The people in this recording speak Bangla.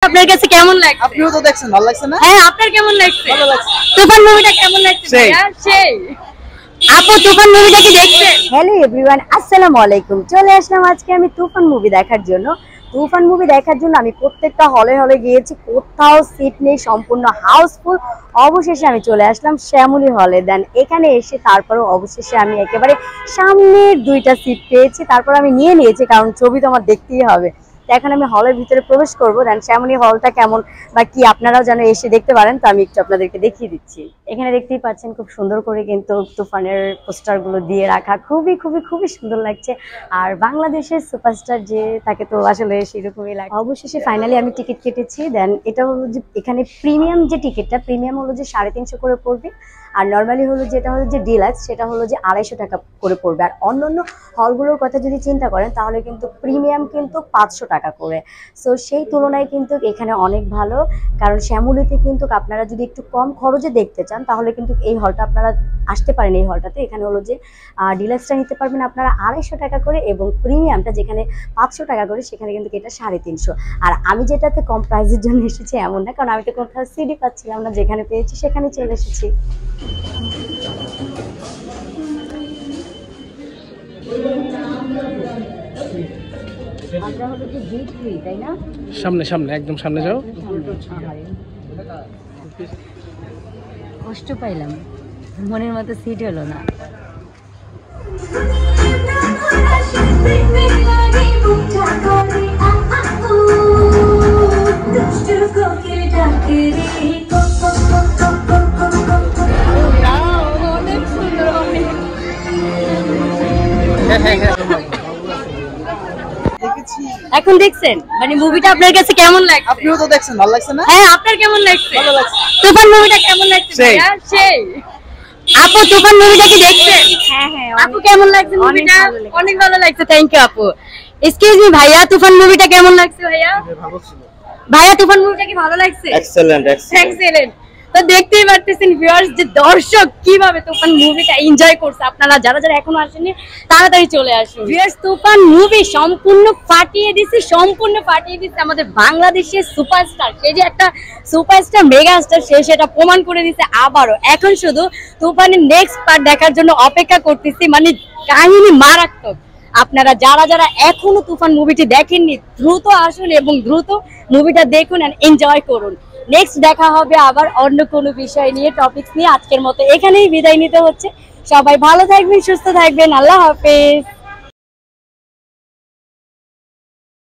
আপনার কাছে কেমন লাগছে? আপনিও তো দেখছেন, ভালো লাগছে না? হ্যাঁ, আপনার কেমন লাগছে? ভালো লাগছে। তুফান মুভিটা কেমন লাগছে ভাইয়া? সেই আপু তুফান মুভিটা কি দেখছেন? হ্যালো এভরিওয়ান, আসসালামু আলাইকুম। চলে আসলাম আজকে আমি তুফান মুভি দেখার জন্য। তুফান মুভি দেখার জন্য আমি প্রত্যেকটা হলে হলে গিয়েছি, কোথাও সিট নেই, সম্পূর্ণ হাউসফুল। অবশেষে আমি চলে আসলাম শ্যামলী হলে। দেন এখানে এসে তারপরে অবশেষে আমি একেবারে সামনের দুইটা সিট পেয়েছি, তারপর আমি নিয়ে নিয়েছি, কারণ ছবি তো আমার দেখতেই হবে। এখন আমি হলের ভিতরে প্রবেশ করব। দেন শ্যামলী হলটা কেমন বা কি আপনারাও যেন এসে দেখতে পারেন, তো আমি একটু আপনাদেরকে দেখিয়ে দিচ্ছি। এখানে দেখতেই পাচ্ছেন খুব সুন্দর করে কিন্তু তুফানের পোস্টারগুলো দিয়ে রাখা, খুবই খুবই খুবই সুন্দর লাগছে। আর বাংলাদেশের সুপারস্টার যে তাকে তো আসলে সেরকমই লাগে। অবশেষে ফাইনালি আমি টিকিট কেটেছি। দেন এটা হলো যে এখানে প্রিমিয়াম যে টিকিটটা, প্রিমিয়াম হলো যে 350 করে পড়বে, আর নর্মালি হলো যেটা হলো যে ডিলাক্স, সেটা হলো যে 250 টাকা করে পড়বে। আর অন্যান্য হলগুলোর কথা যদি চিন্তা করেন তাহলে কিন্তু প্রিমিয়াম কিন্তু 500 টাকা করে। সো সেই তুলনায় কিন্তু এখানে অনেক ভালো, কারণ শ্যামলীতে কিন্তু আপনারা যদি একটু কম খরচে দেখতে চান তাহলে কিন্তু এই হলটা আপনারা আসতে পারেন। এই হলটাতে এখানে হলো যে ডিলাক্সটা নিতে পারবেন আপনারা 250 টাকা করে, এবং প্রিমিয়ামটা যেখানে 500 টাকা করে সেখানে কিন্তু এটা 350। আর আমি যেটাতে কম প্রাইসের জন্য এসেছি এমন না, কারণ আমি তো কোথাও সিডি পাচ্ছিলাম না, যেখানে পেয়েছি সেখানে চলে এসেছি। সামনে সামনে একদম সামনে যাও। কষ্ট পাইলাম, মনের মতো সিট হলো না। এখন দেখছেন মানে মুভিটা আপনার কাছে কেমন লাগছে? আপনিও তো দেখছেন, ভালো লাগছে না? হ্যাঁ, আপনার কেমন লাগছে? ভালো লাগছে। তুফান মুভিটা কেমন লাগছে ভাইয়া? সেই আপু তুফান মুভিটা কি দেখছেন? হ্যাঁ হ্যাঁ, আপু কেমন লাগছে মুভিটা? অনেক ভালো লাগছে, থ্যাংক ইউ আপু। এক্সকিউজ মি ভাইয়া, তুফান মুভিটা কেমন লাগছে ভাইয়া? ভালো ছিল। ভাইয়া তুফান মুভিটা কি ভালো লাগছে? Excellent excellent. তো দেখতেই পারতেছেন ভিউয়ার্স যে দর্শক কিভাবে তুফান মুভিটা এনজয় করছে। আপনারা যারা যারা এখনো আসেননি তাড়াতাড়ি চলে আসুন। ভিউয়ার্স তুফান মুভি সম্পূর্ণ ফাটিয়ে দিছে আমাদের বাংলাদেশের সুপারস্টার। সে যে একটা সুপারস্টার মেগাস্টার, সে সেটা প্রমাণ করে দিছে আবারও। এখন শুধু তুফানের নেক্সট পার্ট দেখার জন্য অপেক্ষা করতেছি, মানে কাহিনী মারাত্মক। আপনারা যারা যারা এখনো তুফান মুভিটি দেখেননি দ্রুত আসুন এবং দ্রুত মুভিটা দেখুন আর এনজয় করুন। নেক্সট দেখা হবে আবার অন্য কোনো বিষয় নিয়ে, টপিকস নিয়ে। আজকের মতো এখানেই বিদায় নিতে হচ্ছে। সবাই ভালো থাকবেন, সুস্থ থাকবেন, আল্লাহ হাফেজ।